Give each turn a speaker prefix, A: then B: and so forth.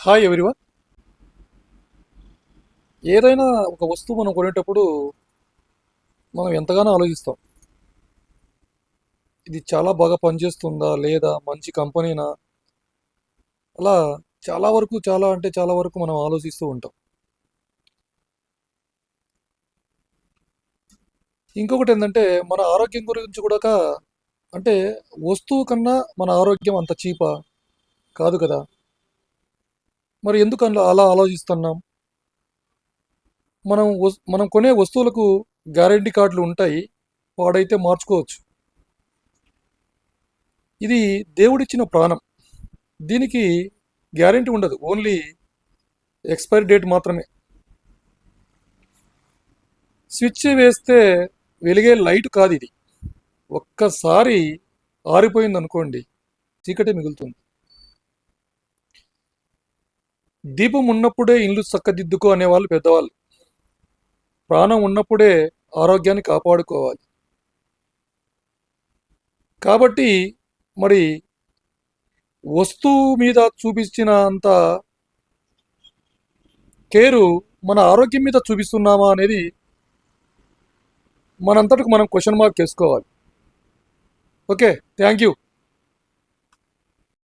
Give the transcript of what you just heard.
A: Hi everyone. ఏదైనా ఒక వస్తువు మనం కొనేటప్పుడు మనం ఎంతగానో ఆలోచిస్తాం. ఇది చాలా బాగా పనిచేస్తుందా లేదా, మంచి కంపెనీనా, అలా చాలా వరకు, చాలా అంటే చాలా వరకు మనం ఆలోచిస్తూ ఉంటాం. ఇంకొకటి ఏంటంటే మన ఆరోగ్యం గురించి కూడా అంటే వస్తువు కన్నా మన ఆరోగ్యం అంత చీపా కాదు కదా. మరి ఎందుకు అలా ఆలోచిస్తున్నాం? మనం కొనే వస్తువులకు గ్యారంటీ కార్డులు ఉంటాయి, వాడైతే మార్చుకోవచ్చు. ఇది దేవుడిచ్చిన ప్రాణం. దీనికి గ్యారెంటీ ఉండదు, ఓన్లీ ఎక్స్పైరీ డేట్ మాత్రమే. స్విచ్ వేస్తే వెలిగే లైట్ కాదు ఇది. ఒక్కసారి ఆరిపోయింది అనుకోండి, చీకటే మిగులుతుంది. దీపం ఉన్నప్పుడే ఇల్లు చక్కదిద్దుకో అనేవాళ్ళు పెద్దవాళ్ళు. ప్రాణం ఉన్నప్పుడే ఆరోగ్యాన్ని కాపాడుకోవాలి. కాబట్టి మరి వస్తువు మీద చూపించిన అంత కేరు మన ఆరోగ్యం మీద చూపిస్తున్నామా అనేది మనంతటికి మనం క్వశ్చన్ మార్క్ చేసుకోవాలి. Okay, thank you.